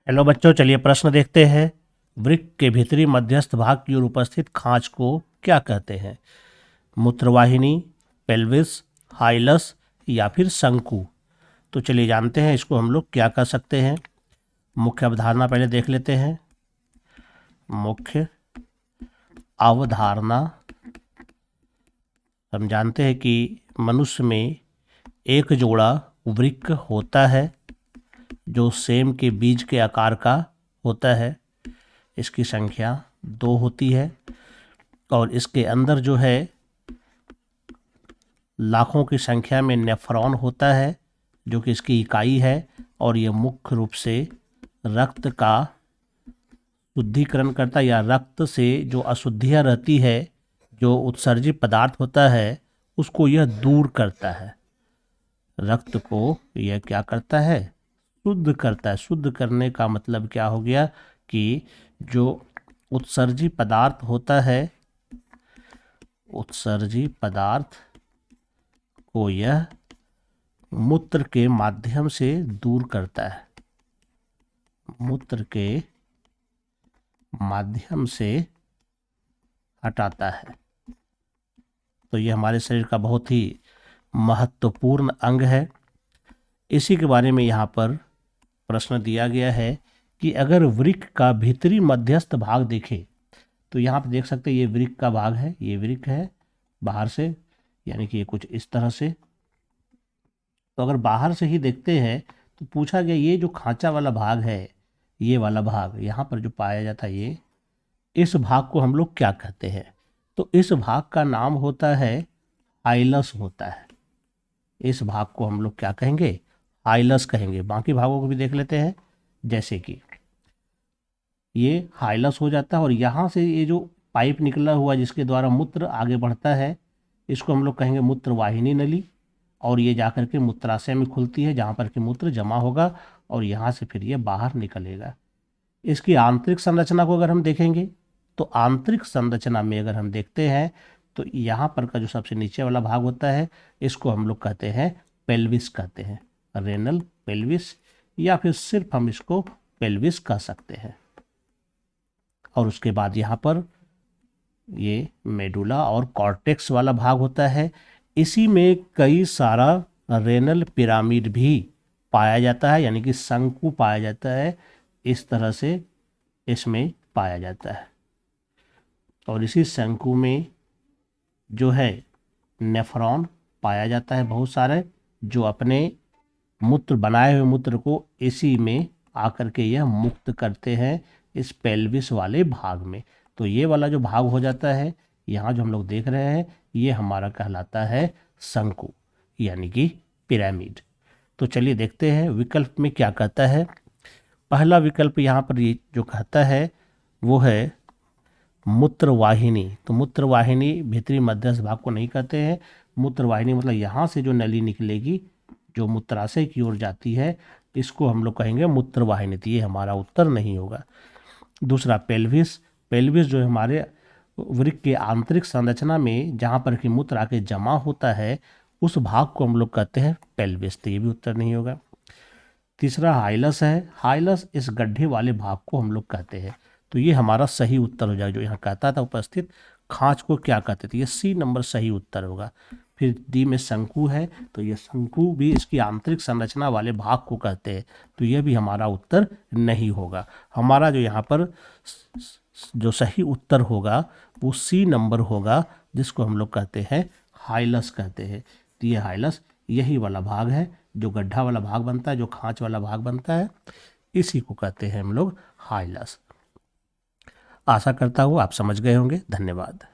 Hello बच्चों, चलिए प्रश्न देखते हैं। वृक्क के भीतरी मध्यस्थ भाग की ओर उपस्थित खांच को क्या कहते हैं? मूत्रवाहिनी, पेल्विस, हाइलस या फिर शंकु? तो चलिए जानते हैं इसको हम लोग क्या कह सकते हैं। मुख्य अवधारणा पहले देख लेते हैं। मुख्य अवधारणा, हम जानते हैं कि मनुष्य में एक जोड़ा वृक्क होता है जो सेम के बीज के आकार का होता है। इसकी संख्या 2 होती है और इसके अंदर जो है लाखों की संख्या में नेफ्रॉन होता है जो कि इसकी इकाई है, और ये मुख्य रूप से रक्त का शुद्धिकरण करता है, या रक्त से जो अशुद्धियाँ रहती है, जो उत्सर्जित पदार्थ होता है, उसको यह दूर करता है। रक्त को यह क्या करता है? शुद्ध करता है। शुद्ध करने का मतलब क्या हो गया कि जो उत्सर्जी पदार्थ होता है, उत्सर्जी पदार्थ को यह मूत्र के माध्यम से दूर करता है। मूत्र के माध्यम से हटाता है। तो यह हमारे शरीर का बहुत ही महत्वपूर्ण अंग है। इसी के बारे में यहाँ पर प्रश्न दिया गया है कि अगर वृक्क का भीतरी मध्यस्थ भाग देखें, तो यहाँ पर देख सकते हैं ये वृक्क का भाग है, ये वृक्क है बाहर से, यानी कि ये कुछ इस तरह से। तो अगर बाहर से ही देखते हैं तो पूछा गया ये जो खांचा वाला भाग है, ये वाला भाग यहाँ पर जो पाया जाता है, ये इस भाग को हम लोग क्या कहते हैं? तो इस भाग का नाम होता है हाइलस होता है। इस भाग को हम लोग क्या कहेंगे? हाइलस कहेंगे। बाकी भागों को भी देख लेते हैं। जैसे कि ये हाइलस हो जाता है, और यहाँ से ये जो पाइप निकला हुआ जिसके द्वारा मूत्र आगे बढ़ता है, इसको हम लोग कहेंगे मूत्रवाहिनी नली, और ये जाकर के मूत्राशय में खुलती है जहाँ पर कि मूत्र जमा होगा और यहाँ से फिर ये बाहर निकलेगा। इसकी आंतरिक संरचना को अगर हम देखेंगे तो आंतरिक संरचना में अगर हम देखते हैं तो यहाँ पर का जो सबसे नीचे वाला भाग होता है, इसको हम लोग कहते हैं पेल्विस कहते हैं, रेनल पेल्विस, या फिर सिर्फ हम इसको पेल्विस कह सकते हैं। और उसके बाद यहाँ पर ये मेडुला और कॉर्टेक्स वाला भाग होता है। इसी में कई सारा रेनल पिरामिड भी पाया जाता है, यानी कि शंकु पाया जाता है। इस तरह से इसमें पाया जाता है, और इसी शंकु में जो है नेफ्रॉन पाया जाता है बहुत सारे, जो अपने मूत्र बनाए हुए मूत्र को इसी में आकर के यह मुक्त करते हैं इस पेल्विस वाले भाग में। तो ये वाला जो भाग हो जाता है यहाँ जो हम लोग देख रहे हैं, ये हमारा कहलाता है शंकु, यानी कि पिरामिड। तो चलिए देखते हैं विकल्प में क्या कहता है। पहला विकल्प यहाँ पर ये जो कहता है वो है मूत्रवाहिनी। तो मूत्रवाहिनी भीतरी मध्यस्थ भाग को नहीं कहते हैं। मूत्रवाहिनी मतलब यहाँ से जो नली निकलेगी जो मूत्राशय की ओर जाती है, इसको हम लोग कहेंगे मूत्रवाहिनी। तो ये हमारा उत्तर नहीं होगा। दूसरा पेल्विस। पेल्विस जो हमारे वृक्क के आंतरिक संरचना में जहाँ पर कि मूत्र आके जमा होता है, उस भाग को हम लोग कहते हैं पेल्विस। तो ये भी उत्तर नहीं होगा। तीसरा हाइलस है। हाइलस इस गड्ढे वाले भाग को हम लोग कहते हैं। तो ये हमारा सही उत्तर हो जाएगा। जो यहाँ कहता था उपस्थित खांच को क्या कहते थे, ये सी नंबर सही उत्तर होगा। फिर डी में शंकु है, तो ये शंकु भी इसकी आंतरिक संरचना वाले भाग को कहते हैं। तो यह भी हमारा उत्तर नहीं होगा। हमारा जो यहाँ पर जो सही उत्तर होगा वो सी नंबर होगा, जिसको हम लोग कहते हैं हाइलस कहते हैं। तो ये हाइलस यही वाला भाग है जो गड्ढा वाला भाग बनता है, जो खांच वाला भाग बनता है, इसी को कहते हैं हम लोग हाइलस। आशा करता हूँ आप समझ गए होंगे। धन्यवाद।